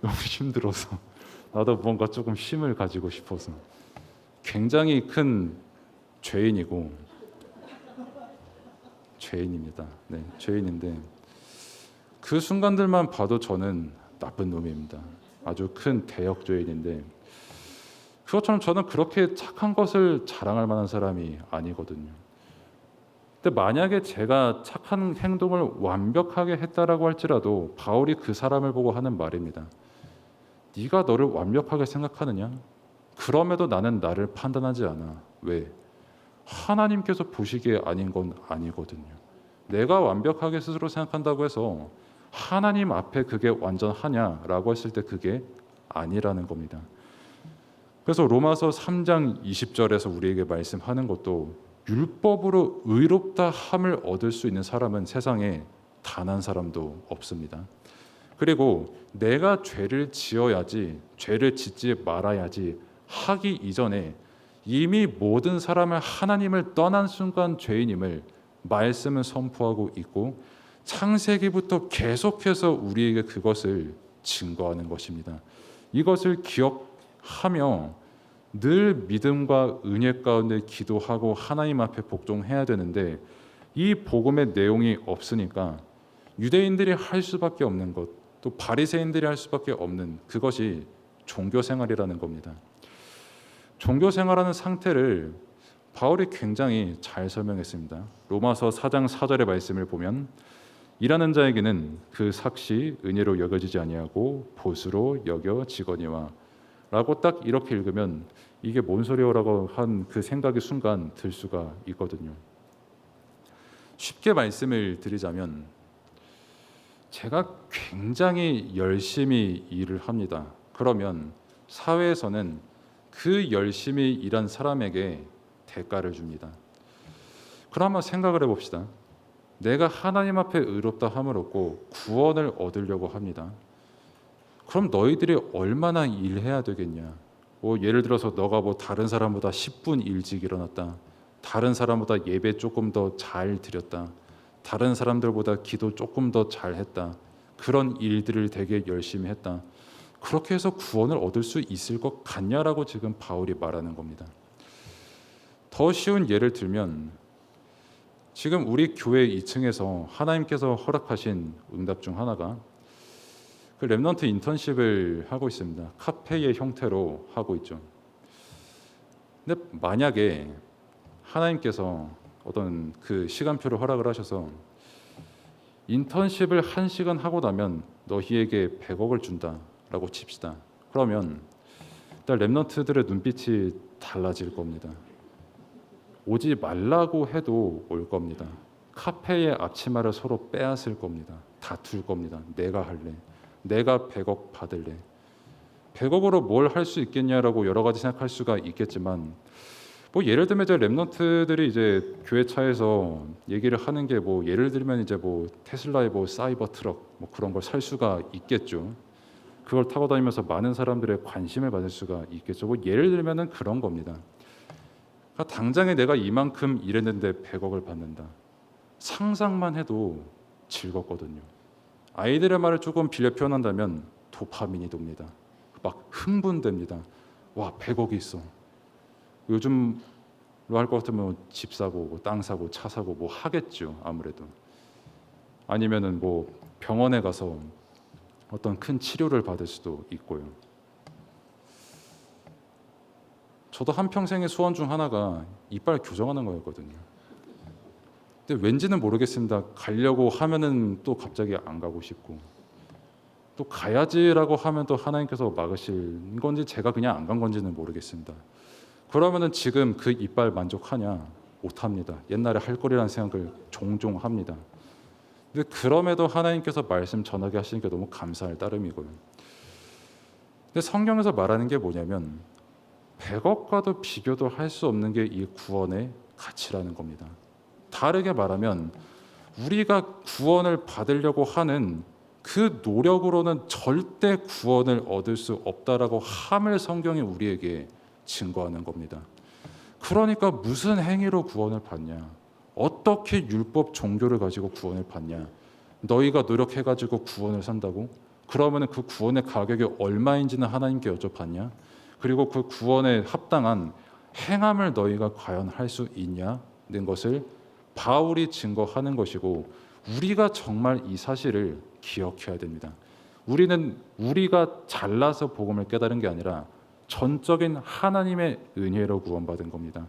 A: 너무 힘들어서 나도 뭔가 조금 쉼을 가지고 싶어서 굉장히 큰 죄인이고 죄인입니다. 네, 죄인인데 그 순간들만 봐도 저는 나쁜 놈입니다. 아주 큰 대역 죄인인데 그것처럼 저는 그렇게 착한 것을 자랑할 만한 사람이 아니거든요. 근데 만약에 제가 착한 행동을 완벽하게 했다라고 할지라도 바울이 그 사람을 보고 하는 말입니다. 네가 너를 완벽하게 생각하느냐? 그럼에도 나는 나를 판단하지 않아. 왜? 하나님께서 보시기에 아닌 건 아니거든요. 내가 완벽하게 스스로 생각한다고 해서 하나님 앞에 그게 완전하냐라고 했을 때 그게 아니라는 겁니다. 그래서 로마서 3장 20절에서 우리에게 말씀하는 것도 율법으로 의롭다 함을 얻을 수 있는 사람은 세상에 단 한 사람도 없습니다. 그리고 내가 죄를 지어야지, 죄를 짓지 말아야지 하기 이전에 이미 모든 사람을 하나님을 떠난 순간 죄인임을 말씀은 선포하고 있고 창세기부터 계속해서 우리에게 그것을 증거하는 것입니다. 이것을 기억하며 늘 믿음과 은혜 가운데 기도하고 하나님 앞에 복종해야 되는데 이 복음의 내용이 없으니까 유대인들이 할 수밖에 없는 것, 또 바리새인들이 할 수밖에 없는 그것이 종교 생활이라는 겁니다. 종교 생활하는 상태를 바울이 굉장히 잘 설명했습니다. 로마서 4장 4절의 말씀을 보면 일하는 자에게는 그 삭시 은혜로 여겨지지 아니하고 보수로 여겨지거니와 라고 딱 이렇게 읽으면 이게 뭔 소리요라고 한 그 생각이 순간 들 수가 있거든요. 쉽게 말씀을 드리자면 제가 굉장히 열심히 일을 합니다. 그러면 사회에서는 그 열심히 일한 사람에게 대가를 줍니다. 그럼 한번 생각을 해봅시다. 내가 하나님 앞에 의롭다 함을 얻고 구원을 얻으려고 합니다. 그럼 너희들이 얼마나 일해야 되겠냐? 예를 들어서 너가 다른 사람보다 10분 일찍 일어났다. 다른 사람보다 예배 조금 더 잘 드렸다. 다른 사람들보다 기도 조금 더 잘했다. 그런 일들을 되게 열심히 했다. 그렇게 해서 구원을 얻을 수 있을 것 같냐라고 지금 바울이 말하는 겁니다. 더 쉬운 예를 들면 지금 우리 교회 2층에서 하나님께서 허락하신 응답 중 하나가 그 렘넌트 인턴십을 하고 있습니다. 카페의 형태로 하고 있죠. 근데 만약에 하나님께서 어떤 그 시간표를 허락을 하셔서 인턴십을 1시간 하고 나면 너희에게 100억을 준다라고 칩시다. 그러면 일단 렘넌트들의 눈빛이 달라질 겁니다. 오지 말라고 해도 올 겁니다. 카페의 앞치마를 서로 빼앗을 겁니다. 다툴 겁니다. 내가 할래. 내가 100억 받을래. 100억으로 뭘 할 수 있겠냐라고 여러 가지 생각할 수가 있겠지만 예를 들면 이제 렘넌트들이 이제 교회 차에서 얘기를 하는 게 예를 들면 이제 테슬라의 사이버 트럭 그런 걸 살 수가 있겠죠. 그걸 타고 다니면서 많은 사람들의 관심을 받을 수가 있겠죠. 예를 들면은 그런 겁니다. 그러니까 당장에 내가 이만큼 일했는데 100억을 받는다. 상상만 해도 즐겁거든요. 아이들의 말을 조금 빌려 표현한다면 도파민이 돕니다. 막 흥분됩니다. 와, 100억이 있어. 요즘로 할 것 같으면 집 사고 땅 사고 차 사고 하겠죠. 아무래도. 아니면은 병원에 가서 어떤 큰 치료를 받을 수도 있고요. 저도 한평생의 소원 중 하나가 이빨 교정하는 거였거든요. 근데 왠지는 모르겠습니다. 가려고 하면은 또 갑자기 안 가고 싶고 또 가야지라고 하면 또 하나님께서 막으실 건지 제가 그냥 안 간 건지는 모르겠습니다. 그러면은 지금 그 이빨 만족하냐? 못합니다. 옛날에 할 거리라는 생각을 종종 합니다. 근데 그럼에도 하나님께서 말씀 전하게 하시는 게 너무 감사할 따름이고요. 근데 성경에서 말하는 게 뭐냐면 100억과도 비교도 할 수 없는 게 이 구원의 가치라는 겁니다. 다르게 말하면 우리가 구원을 받으려고 하는 그 노력으로는 절대 구원을 얻을 수 없다라고 함을 성경이 우리에게 증거하는 겁니다. 그러니까 무슨 행위로 구원을 받냐? 어떻게 율법 종교를 가지고 구원을 받냐? 너희가 노력해가지고 구원을 산다고? 그러면 그 구원의 가격이 얼마인지는 하나님께 여쭤봤냐? 그리고 그 구원에 합당한 행함을 너희가 과연 할 수 있냐는 것을 바울이 증거하는 것이고 우리가 정말 이 사실을 기억해야 됩니다. 우리가 잘나서 복음을 깨달은 게 아니라 전적인 하나님의 은혜로 구원받은 겁니다.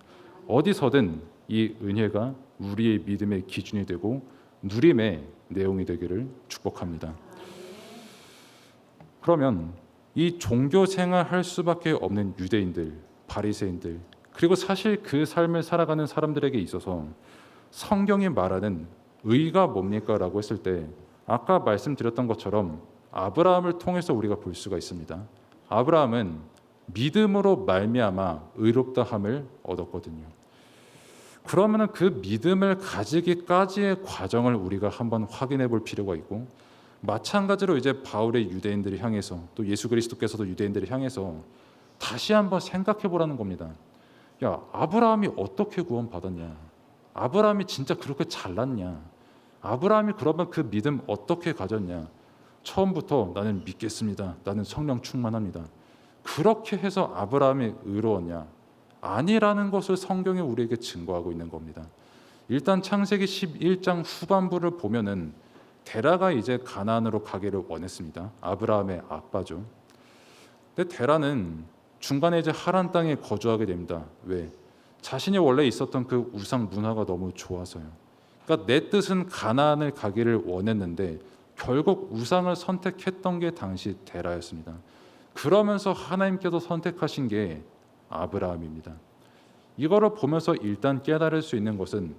A: 어디서든 이 은혜가 우리의 믿음의 기준이 되고 누림의 내용이 되기를 축복합니다. 그러면 이 종교 생활 할 수밖에 없는 유대인들, 바리새인들, 그리고 사실 그 삶을 살아가는 사람들에게 있어서 성경이 말하는 의가 뭡니까? 라고 했을 때 아까 말씀드렸던 것처럼 아브라함을 통해서 우리가 볼 수가 있습니다. 아브라함은 믿음으로 말미암아 의롭다함을 얻었거든요. 그러면 그 믿음을 가지기까지의 과정을 우리가 한번 확인해 볼 필요가 있고, 마찬가지로 이제 바울의 유대인들을 향해서, 또 예수 그리스도께서도 유대인들을 향해서 다시 한번 생각해 보라는 겁니다. 야, 아브라함이 어떻게 구원받았냐? 아브라함이 진짜 그렇게 잘났냐? 아브라함이 그러면 그 믿음 어떻게 가졌냐? 처음부터 나는 믿겠습니다. 나는 성령 충만합니다. 그렇게 해서 아브라함이 의로웠냐? 아니라는 것을 성경이 우리에게 증거하고 있는 겁니다. 일단 창세기 11장 후반부를 보면은 데라가 이제 가나안으로 가기를 원했습니다. 아브라함의 아빠죠. 근데 데라는 중간에 이제 하란 땅에 거주하게 됩니다. 왜? 자신이 원래 있었던 그 우상 문화가 너무 좋아서요. 그러니까 내 뜻은 가나안을 가기를 원했는데 결국 우상을 선택했던 게 당시 데라였습니다. 그러면서 하나님께서 선택하신 게 아브라함입니다. 이거를 보면서 일단 깨달을 수 있는 것은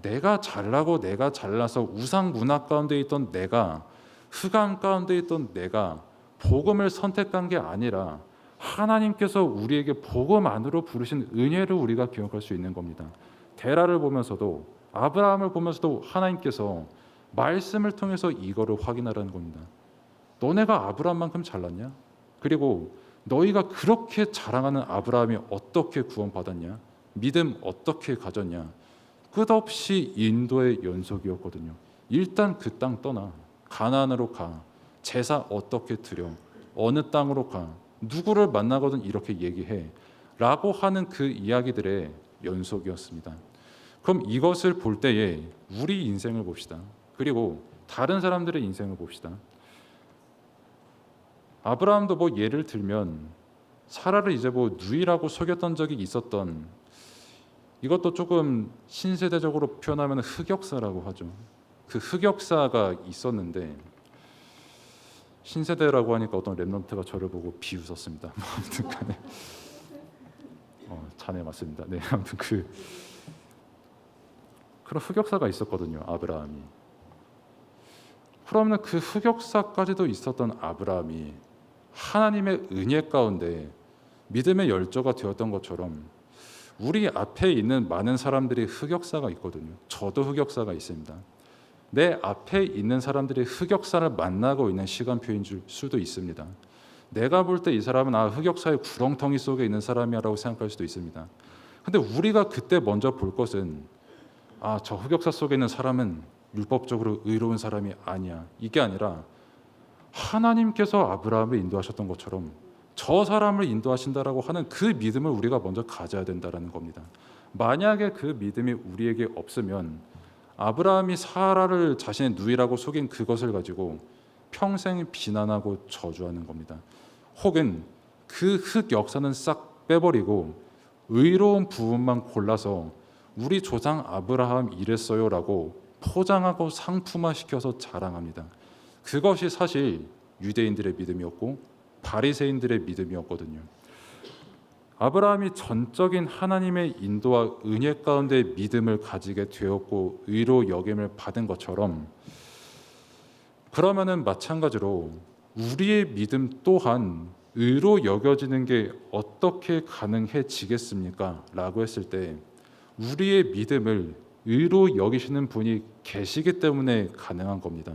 A: 내가 잘나고 내가 잘나서 우상 문화 가운데 있던 내가, 흑암 가운데 있던 내가 복음을 선택한 게 아니라 하나님께서 우리에게 복음 안으로 부르신 은혜를 우리가 기억할 수 있는 겁니다. 데라를 보면서도, 아브라함을 보면서도 하나님께서 말씀을 통해서 이거를 확인하라는 겁니다. 너네가 아브라함만큼 잘났냐? 그리고 너희가 그렇게 자랑하는 아브라함이 어떻게 구원받았냐? 믿음 어떻게 가졌냐? 끝없이 인도의 연속이었거든요. 일단 그 땅 떠나, 가나안으로 가, 제사 어떻게 드려, 어느 땅으로 가, 누구를 만나거든 이렇게 얘기해 라고 하는 그 이야기들의 연속이었습니다. 그럼 이것을 볼 때에 우리 인생을 봅시다. 그리고 다른 사람들의 인생을 봅시다. 아브라함도 뭐 예를 들면 사라를 이제 뭐 누이라고 속였던 적이 있었던, 이것도 조금 신세대적으로 표현하면 흑역사라고 하죠. 그 흑역사가 있었는데, 신세대라고 하니까 어떤 랩런트가 저를 보고 비웃었습니다. 아무튼 간에 자네 맞습니다. 네, 아무튼 그런 흑역사가 있었거든요. 아브라함이. 그러면 그 흑역사까지도 있었던 아브라함이 하나님의 은혜 가운데 믿음의 열조가 되었던 것처럼 우리 앞에 있는 많은 사람들이 흑역사가 있거든요. 저도 흑역사가 있습니다. 내 앞에 있는 사람들이 흑역사를 만나고 있는 시간표인 줄 수도 있습니다. 내가 볼 때 이 사람은 흑역사의 구렁텅이 속에 있는 사람이라고 생각할 수도 있습니다. 근데 우리가 그때 먼저 볼 것은 저 흑역사 속에 있는 사람은 율법적으로 의로운 사람이 아니야. 이게 아니라 하나님께서 아브라함을 인도하셨던 것처럼 저 사람을 인도하신다라고 하는 그 믿음을 우리가 먼저 가져야 된다라는 겁니다. 만약에 그 믿음이 우리에게 없으면 아브라함이 사라를 자신의 누이라고 속인 그것을 가지고 평생 비난하고 저주하는 겁니다. 혹은 그 흑역사는 싹 빼버리고 의로운 부분만 골라서 우리 조상 아브라함 이랬어요라고 포장하고 상품화시켜서 자랑합니다. 그것이 사실 유대인들의 믿음이었고 바리새인들의 믿음이었거든요. 아브라함이 전적인 하나님의 인도와 은혜 가운데 믿음을 가지게 되었고 의로 여김을 받은 것처럼, 그러면은 마찬가지로 우리의 믿음 또한 의로 여겨지는 게 어떻게 가능해지겠습니까? 라고 했을 때 우리의 믿음을 의로 여기시는 분이 계시기 때문에 가능한 겁니다.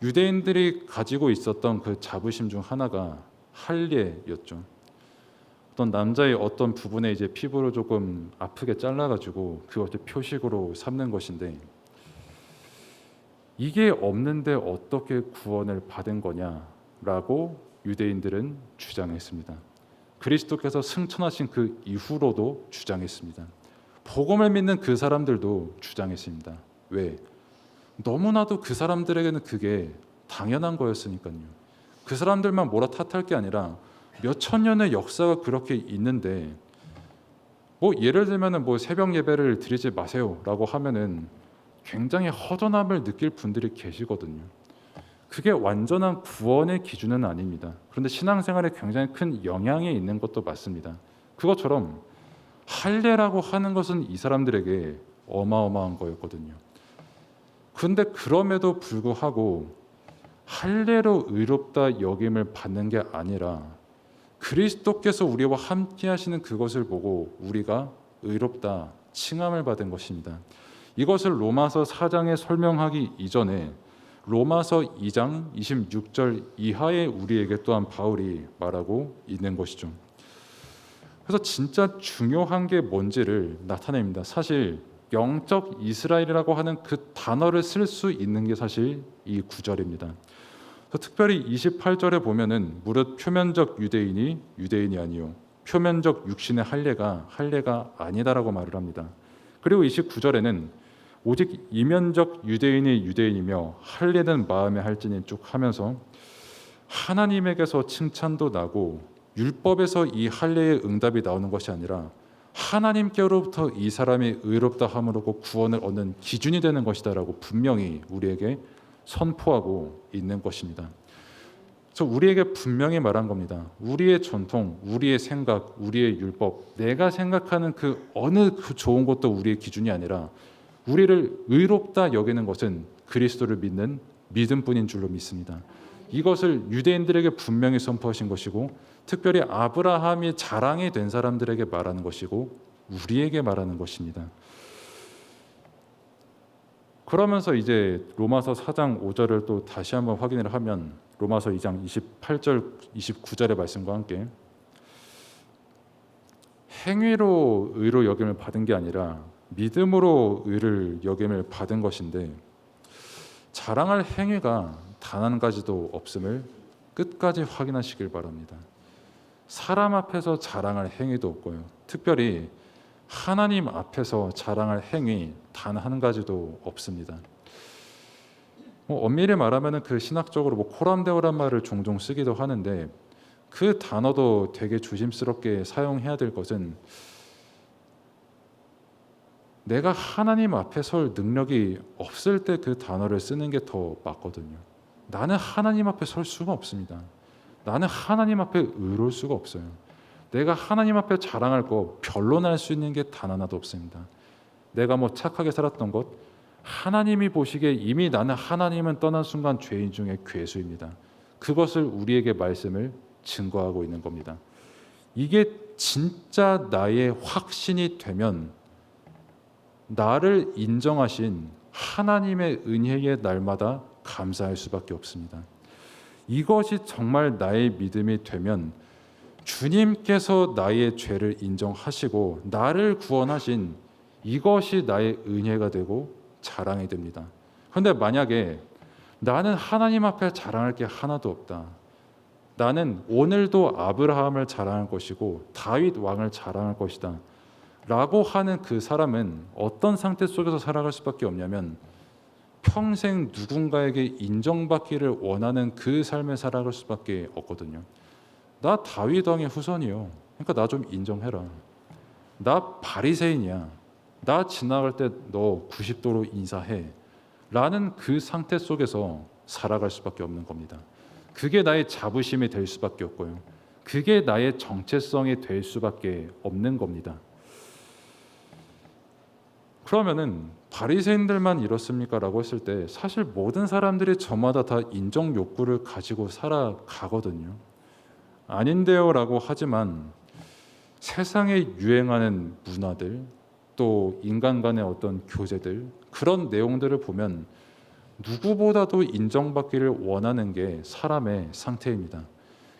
A: 유대인들이 가지고 있었던 그 자부심 중 하나가 할례였죠. 어떤 남자의 어떤 부분에 이제 피부를 조금 아프게 잘라가지고 그것을 표식으로 삼는 것인데, 이게 없는데 어떻게 구원을 받은 거냐라고 유대인들은 주장했습니다. 그리스도께서 승천하신 그 이후로도 주장했습니다. 복음을 믿는 그 사람들도 주장했습니다. 왜? 너무나도 그 사람들에게는 그게 당연한 거였으니까요. 그 사람들만 뭐라 탓할 게 아니라 몇천 년의 역사가 그렇게 있는데, 뭐 예를 들면은 뭐 새벽 예배를 드리지 마세요라고 하면은 굉장히 허전함을 느낄 분들이 계시거든요. 그게 완전한 구원의 기준은 아닙니다. 그런데 신앙생활에 굉장히 큰 영향이 있는 것도 맞습니다. 그것처럼 할례라고 하는 것은 이 사람들에게 어마어마한 거였거든요. 근데 그럼에도 불구하고 할례로 의롭다 여김을 받는 게 아니라 그리스도께서 우리와 함께 하시는 그것을 보고 우리가 의롭다 칭함을 받은 것입니다. 이것을 로마서 4장에 설명하기 이전에 로마서 2장 26절 이하에 우리에게 또한 바울이 말하고 있는 것이죠. 그래서 진짜 중요한 게 뭔지를 나타냅니다. 사실 영적 이스라엘이라고 하는 그 단어를 쓸 수 있는 게 사실 이 구절입니다. 특별히 28절에 보면은 무릇 표면적 유대인이 유대인이 아니요 표면적 육신의 할례가 아니다라고 말을 합니다. 그리고 29절에는 오직 이면적 유대인이 유대인이며 할례는 마음에 할지니 쭉 하면서 하나님에게서 칭찬도 나고 율법에서 이 할례의 응답이 나오는 것이 아니라 하나님께로부터 이 사람이 의롭다 함으로 구원을 얻는 기준이 되는 것이다라고 분명히 우리에게 선포하고 있는 것입니다. 그래서 우리에게 분명히 말한 겁니다. 우리의 전통, 우리의 생각, 우리의 율법, 내가 생각하는 그 어느 그 좋은 것도 우리의 기준이 아니라 우리를 의롭다 여기는 것은 그리스도를 믿는 믿음뿐인 줄로 믿습니다. 이것을 유대인들에게 분명히 선포하신 것이고 특별히 아브라함이 자랑이 된 사람들에게 말하는 것이고 우리에게 말하는 것입니다. 그러면서 이제 로마서 4장 5절을 또 다시 한번 확인을 하면 로마서 2장 28절 29절의 말씀과 함께 행위로 의로 여김을 받은 게 아니라 믿음으로 의를 여김을 받은 것인데 자랑할 행위가 단 한 가지도 없음을 끝까지 확인하시길 바랍니다. 사람 앞에서 자랑할 행위도 없고요. 특별히 하나님 앞에서 자랑할 행위 단 한 가지도 없습니다. 엄밀히 말하면 그 신학적으로 코람데오란 말을 종종 쓰기도 하는데 그 단어도 되게 조심스럽게 사용해야 될 것은 내가 하나님 앞에 설 능력이 없을 때 그 단어를 쓰는 게 더 맞거든요. 나는 하나님 앞에 설 수가 없습니다. 나는 하나님 앞에 의로울 수가 없어요. 내가 하나님 앞에 자랑할 거 변론할 수 있는 게 단 하나도 없습니다. 내가 착하게 살았던 것 하나님이 보시기에 이미 나는 하나님은 떠난 순간 죄인 중에 괴수입니다. 그것을 우리에게 말씀을 증거하고 있는 겁니다. 이게 진짜 나의 확신이 되면 나를 인정하신 하나님의 은혜의 날마다 감사할 수밖에 없습니다. 이것이 정말 나의 믿음이 되면 주님께서 나의 죄를 인정하시고 나를 구원하신 이것이 나의 은혜가 되고 자랑이 됩니다. 그런데 만약에 나는 하나님 앞에 자랑할 게 하나도 없다. 나는 오늘도 아브라함을 자랑할 것이고 다윗 왕을 자랑할 것이다. 라고 하는 그 사람은 어떤 상태 속에서 살아갈 수밖에 없냐면 평생 누군가에게 인정받기를 원하는 그 삶을 살아갈 수밖에 없거든요. 나 다윗 왕의 후손이요. 그러니까 나 좀 인정해라. 나 바리새인이야. 나 지나갈 때 너 90도로 인사해. 라는 그 상태 속에서 살아갈 수밖에 없는 겁니다. 그게 나의 자부심이 될 수밖에 없고요. 그게 나의 정체성이 될 수밖에 없는 겁니다. 그러면은 바리새인들만 이렇습니까? 라고 했을 때 사실 모든 사람들이 저마다 다 인정 욕구를 가지고 살아가거든요. 아닌데요 라고 하지만 세상에 유행하는 문화들 또 인간 간의 어떤 교제들 그런 내용들을 보면 누구보다도 인정받기를 원하는 게 사람의 상태입니다.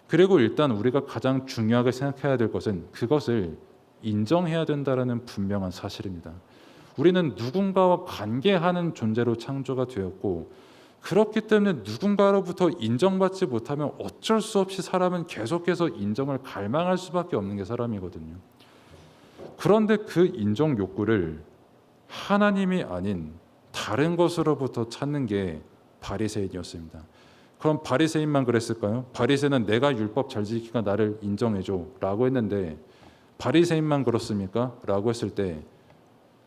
A: 그리고 일단 우리가 가장 중요하게 생각해야 될 것은 그것을 인정해야 된다는 분명한 사실입니다. 우리는 누군가와 관계하는 존재로 창조가 되었고 그렇기 때문에 누군가로부터 인정받지 못하면 어쩔 수 없이 사람은 계속해서 인정을 갈망할 수밖에 없는 게 사람이거든요. 그런데 그 인정 욕구를 하나님이 아닌 다른 것으로부터 찾는 게 바리새인이었습니다. 그럼 바리새인만 그랬을까요? 바리새인은 내가 율법 잘 지키니까 나를 인정해줘 라고 했는데 바리새인만 그렇습니까? 라고 했을 때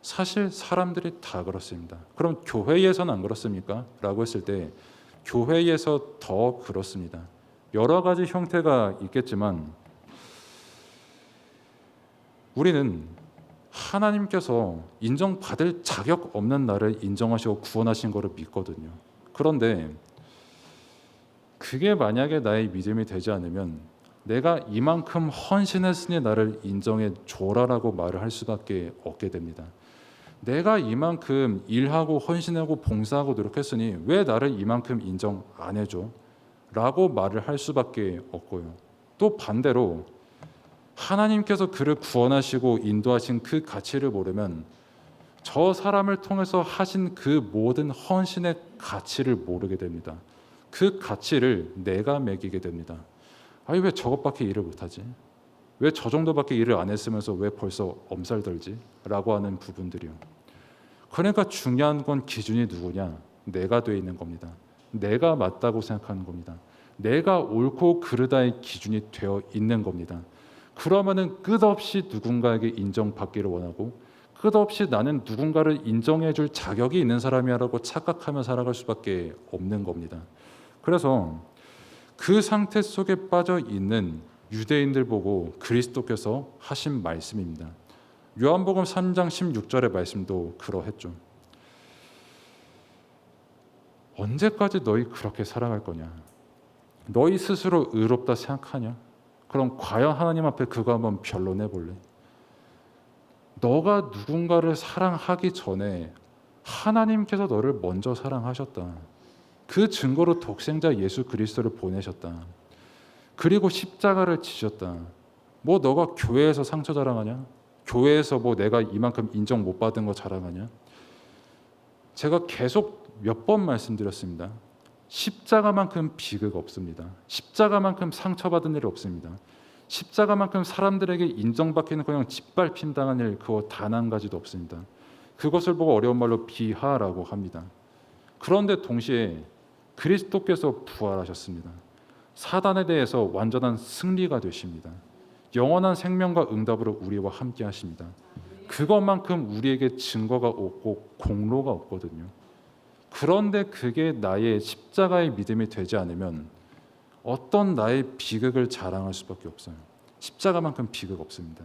A: 사실 사람들이 다 그렇습니다. 그럼 교회에서는 안 그렇습니까? 라고 했을 때 교회에서 더 그렇습니다. 여러 가지 형태가 있겠지만 우리는 하나님께서 인정받을 자격 없는 나를 인정하시고 구원하신 것을 믿거든요. 그런데 그게 만약에 나의 믿음이 되지 않으면 내가 이만큼 헌신했으니 나를 인정해 줘라라고 말을 할 수밖에 없게 됩니다. 내가 이만큼 일하고 헌신하고 봉사하고 노력했으니 왜 나를 이만큼 인정 안 해줘? 라고 말을 할 수밖에 없고요. 또 반대로 하나님께서 그를 구원하시고 인도하신 그 가치를 모르면 저 사람을 통해서 하신 그 모든 헌신의 가치를 모르게 됩니다. 그 가치를 내가 매기게 됩니다. 아니 왜 저것밖에 일을 못하지? 왜 저 정도밖에 일을 안 했으면서 왜 벌써 엄살들지? 라고 하는 부분들이요. 그러니까 중요한 건 기준이 누구냐? 내가 돼 있는 겁니다. 내가 맞다고 생각하는 겁니다. 내가 옳고 그르다의 기준이 되어 있는 겁니다. 그러면은 끝없이 누군가에게 인정받기를 원하고 끝없이 나는 누군가를 인정해 줄 자격이 있는 사람이라고 착각하며 살아갈 수밖에 없는 겁니다. 그래서 그 상태 속에 빠져 있는 유대인들 보고 그리스도께서 하신 말씀입니다. 요한복음 3장 16절의 말씀도 그러했죠. 언제까지 너희 그렇게 살아갈 거냐? 너희 스스로 의롭다 생각하냐? 그럼 과연 하나님 앞에 그거 한번 변론해 볼래? 너가 누군가를 사랑하기 전에 하나님께서 너를 먼저 사랑하셨다. 그 증거로 독생자 예수 그리스도를 보내셨다. 그리고 십자가를 지셨다. 뭐 너가 교회에서 상처 자랑하냐? 교회에서 뭐 내가 이만큼 인정 못 받은 거 자랑하냐? 제가 계속 몇 번 말씀드렸습니다. 십자가만큼 비극 없습니다. 십자가만큼 상처받은 일 없습니다. 십자가만큼 사람들에게 인정받기는 그냥 짓밟힘 당한 일 그거 단 한 가지도 없습니다. 그것을 보고 어려운 말로 비하라고 합니다. 그런데 동시에 그리스도께서 부활하셨습니다. 사단에 대해서 완전한 승리가 되십니다. 영원한 생명과 응답으로 우리와 함께 하십니다. 그것만큼 우리에게 증거가 없고 공로가 없거든요. 그런데 그게 나의 십자가의 믿음이 되지 않으면 어떤 나의 비극을 자랑할 수밖에 없어요. 십자가만큼 비극 없습니다.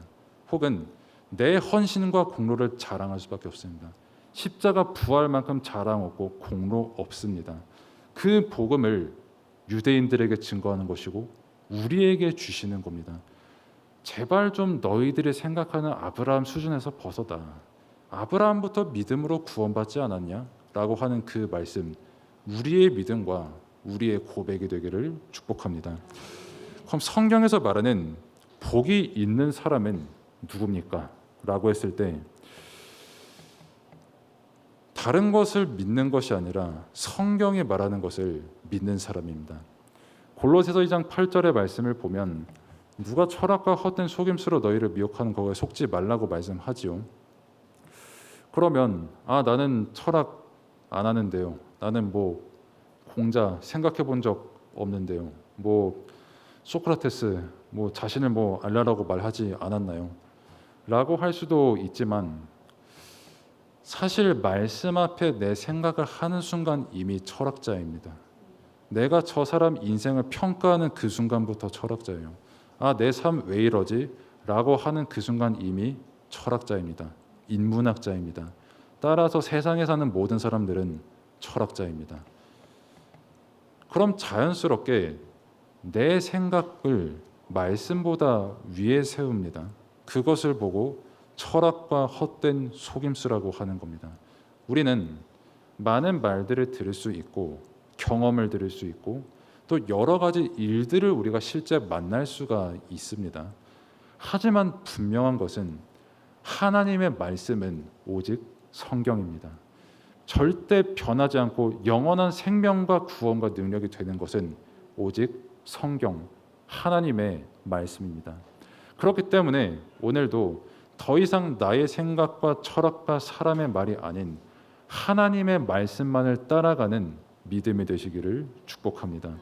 A: 혹은 내 헌신과 공로를 자랑할 수밖에 없습니다. 십자가 부활만큼 자랑 없고 공로 없습니다. 그 복음을 유대인들에게 증거하는 것이고 우리에게 주시는 겁니다. 제발 좀 너희들이 생각하는 아브라함 수준에서 벗어다. 아브라함부터 믿음으로 구원받지 않았냐? 라고 하는 그 말씀, 우리의 믿음과 우리의 고백이 되기를 축복합니다. 그럼 성경에서 말하는 복이 있는 사람은 누굽니까? 라고 했을 때 다른 것을 믿는 것이 아니라 성경이 말하는 것을 믿는 사람입니다. 골로새서 2장 8절의 말씀을 보면 누가 철학과 헛된 속임수로 너희를 미혹하는 거에 속지 말라고 말씀하지요. 그러면 나는 철학 안 하는데요. 나는 뭐 공자 생각해 본 적 없는데요. 뭐 소크라테스 뭐 자신을 뭐 알라라고 말하지 않았나요? 라고 할 수도 있지만 사실 말씀 앞에 내 생각을 하는 순간 이미 철학자입니다. 내가 저 사람 인생을 평가하는 그 순간부터 철학자예요. 내 삶 왜 이러지? 라고 하는 그 순간 이미 철학자입니다. 인문학자입니다. 따라서 세상에 사는 모든 사람들은 철학자입니다. 그럼 자연스럽게 내 생각을 말씀보다 위에 세웁니다. 그것을 보고 철학과 헛된 속임수라고 하는 겁니다. 우리는 많은 말들을 들을 수 있고 경험을 들을 수 있고 또 여러 가지 일들을 우리가 실제 만날 수가 있습니다. 하지만 분명한 것은 하나님의 말씀은 오직 성경입니다. 절대 변하지 않고 영원한 생명과 구원과 능력이 되는 것은 오직 성경, 하나님의 말씀입니다. 그렇기 때문에 오늘도 더 이상 나의 생각과 철학과 사람의 말이 아닌 하나님의 말씀만을 따라가는 믿음이 되시기를 축복합니다.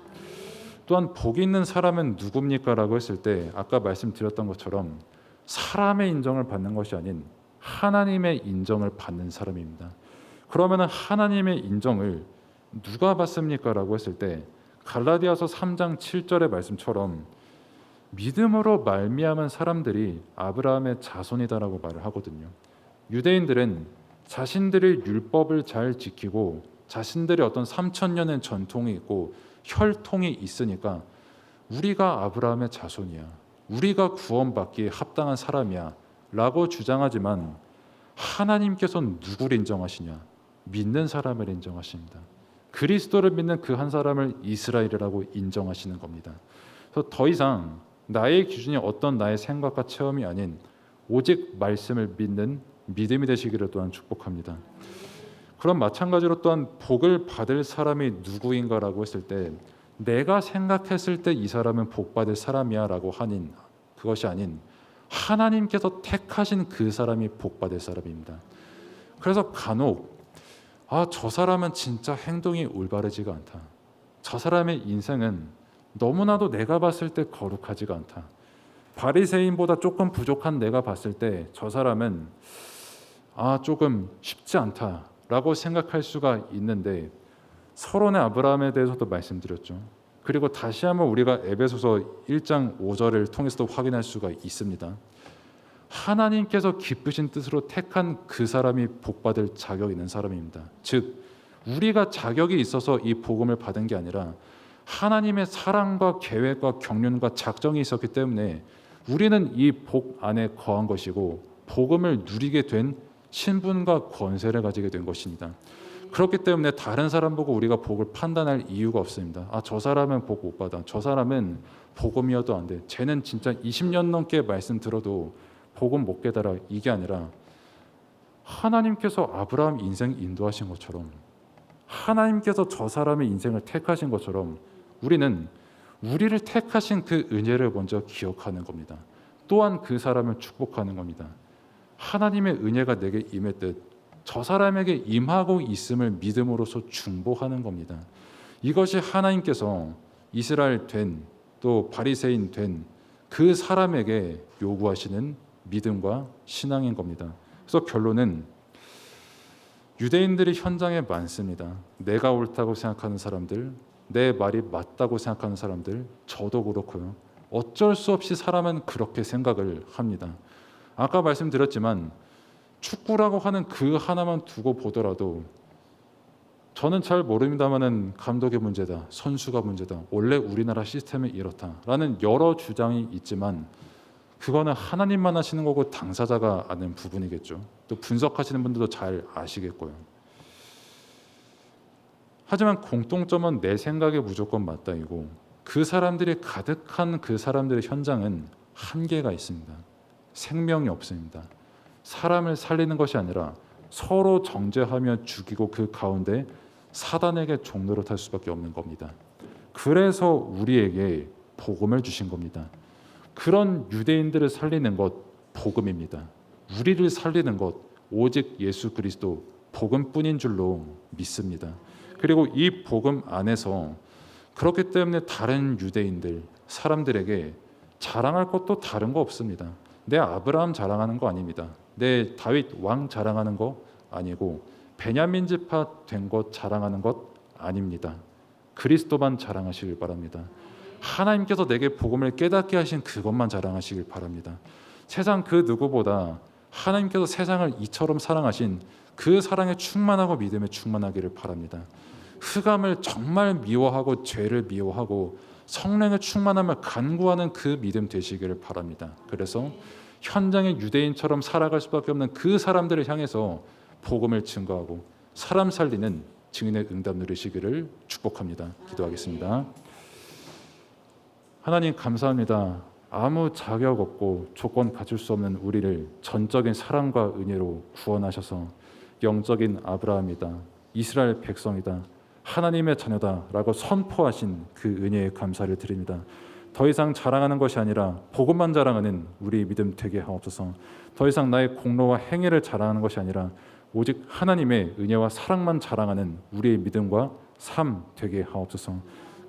A: 또한 복 있는 사람은 누굽니까? 라고 했을 때 아까 말씀드렸던 것처럼 사람의 인정을 받는 것이 아닌 하나님의 인정을 받는 사람입니다. 그러면 하나님의 인정을 누가 받습니까? 라고 했을 때 갈라디아서 3장 7절의 말씀처럼
B: 믿음으로 말미암은 사람들이 아브라함의 자손이다라고 말을 하거든요. 유대인들은 자신들의 율법을 잘 지키고 자신들의 어떤 3,000년의 전통이 있고 혈통이 있으니까 우리가 아브라함의 자손이야, 우리가 구원받기에 합당한 사람이야 라고 주장하지만 하나님께서는 누구를 인정하시냐? 믿는 사람을 인정하십니다. 그리스도를 믿는 그 한 사람을 이스라엘이라고 인정하시는 겁니다. 그래서 더 이상 나의 기준이 어떤 나의 생각과 체험이 아닌 오직 말씀을 믿는 믿음이 되시기를 또한 축복합니다. 그럼 마찬가지로 또한 복을 받을 사람이 누구인가라고 했을 때 내가 생각했을 때 이 사람은 복 받을 사람이야 라고 하는 그것이 아닌 하나님께서 택하신 그 사람이 복 받을 사람입니다. 그래서 간혹 저 사람은 진짜 행동이 올바르지가 않다, 저 사람의 인생은 너무나도 내가 봤을 때 거룩하지가 않다, 바리새인보다 조금 부족한 내가 봤을 때 저 사람은 조금 쉽지 않다라고 생각할 수가 있는데 서론의 아브라함에 대해서도 말씀드렸죠. 그리고 다시 한번 우리가 에베소서 1장 5절을 통해서도 확인할 수가 있습니다. 하나님께서 기쁘신 뜻으로 택한 그 사람이 복받을 자격이 있는 사람입니다. 즉 우리가 자격이 있어서 이 복음을 받은 게 아니라 하나님의 사랑과 계획과 경륜과 작정이 있었기 때문에 우리는 이 복 안에 거한 것이고 복음을 누리게 된 신분과 권세를 가지게 된 것입니다. 그렇기 때문에 다른 사람 보고 우리가 복을 판단할 이유가 없습니다. 저 사람은 복 못 받아, 저 사람은 복음이어도 안 돼, 쟤는 진짜 20년 넘게 말씀 들어도 복음 못 깨달아, 이게 아니라 하나님께서 아브라함 인생 인도하신 것처럼 하나님께서 저 사람의 인생을 택하신 것처럼 우리는 우리를 택하신 그 은혜를 먼저 기억하는 겁니다. 또한 그 사람을 축복하는 겁니다. 하나님의 은혜가 내게 임했듯 저 사람에게 임하고 있음을 믿음으로써 중보하는 겁니다. 이것이 하나님께서 이스라엘 된 또 바리새인 된 그 사람에게 요구하시는 믿음과 신앙인 겁니다. 그래서 결론은 유대인들이 현장에 많습니다. 내가 옳다고 생각하는 사람들, 내 말이 맞다고 생각하는 사람들, 저도 그렇고요. 어쩔 수 없이 사람은 그렇게 생각을 합니다. 아까 말씀드렸지만 축구라고 하는 그 하나만 두고 보더라도 저는 잘 모릅니다만은 감독의 문제다, 선수가 문제다, 원래 우리나라 시스템이 이렇다라는 여러 주장이 있지만 그거는 하나님만 하시는 거고 당사자가 아는 부분이겠죠. 또 분석하시는 분들도 잘 아시겠고요. 하지만 공통점은 내 생각에 무조건 맞다이고 그 사람들이 가득한 그 사람들의 현장은 한계가 있습니다. 생명이 없습니다. 사람을 살리는 것이 아니라 서로 정죄하며 죽이고 그 가운데 사단에게 종로를 탈 수밖에 없는 겁니다. 그래서 우리에게 복음을 주신 겁니다. 그런 유대인들을 살리는 것 복음입니다. 우리를 살리는 것 오직 예수 그리스도 복음뿐인 줄로 믿습니다. 그리고 이 복음 안에서 그렇기 때문에 다른 유대인들 사람들에게 자랑할 것도 다른 거 없습니다. 내 아브라함 자랑하는 거 아닙니다. 내 다윗 왕 자랑하는 거 아니고 베냐민 지파 된 것 자랑하는 것 아닙니다. 그리스도만 자랑하시길 바랍니다. 하나님께서 내게 복음을 깨닫게 하신 그것만 자랑하시길 바랍니다. 세상 그 누구보다 하나님께서 세상을 이처럼 사랑하신 그 사랑에 충만하고 믿음에 충만하기를 바랍니다. 흑암을 정말 미워하고 죄를 미워하고 성령의 충만함을 간구하는 그 믿음 되시기를 바랍니다. 그래서 현장의 유대인처럼 살아갈 수밖에 없는 그 사람들을 향해서 복음을 증거하고 사람 살리는 증인의 응답 누리시기를 축복합니다. 기도하겠습니다. 하나님 감사합니다. 아무 자격 없고 조건 갖출 수 없는 우리를 전적인 사랑과 은혜로 구원하셔서 영적인 아브라함이다, 이스라엘 백성이다, 하나님의 자녀다라고 선포하신 그 은혜에 감사를 드립니다. 더 이상 자랑하는 것이 아니라 복음만 자랑하는 우리 믿음 되게 하옵소서. 더 이상 나의 공로와 행위를 자랑하는 것이 아니라 오직 하나님의 은혜와 사랑만 자랑하는 우리의 믿음과 삶 되게 하옵소서.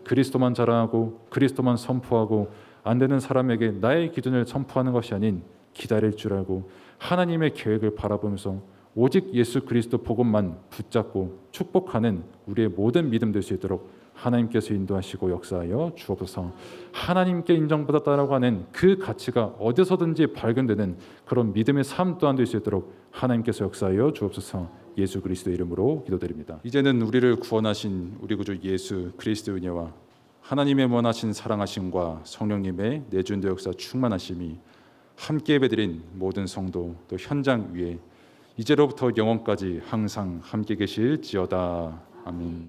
B: 그리스도만 자랑하고 그리스도만 선포하고 안 되는 사람에게 나의 기준을 선포하는 것이 아닌 기다릴 줄 알고 하나님의 계획을 바라보면서 오직 예수 그리스도 복음만 붙잡고 축복하는 우리의 모든 믿음 될 수 있도록 하나님께서 인도하시고 역사하여 주옵소서. 하나님께 인정받았다라고 하는 그 가치가 어디서든지 발견되는 그런 믿음의 삶 또한 될 수 있도록 하나님께서 역사하여 주옵소서. 예수 그리스도의 이름으로 기도드립니다.
A: 이제는 우리를 구원하신 우리 구주 예수 그리스도의 은혜와 하나님의 원하신 사랑하심과 성령님의 내준도 역사 충만하심이 함께 예배드린 모든 성도 또 현장 위에 이제로부터 영원까지 항상 함께 계실지어다. 아멘.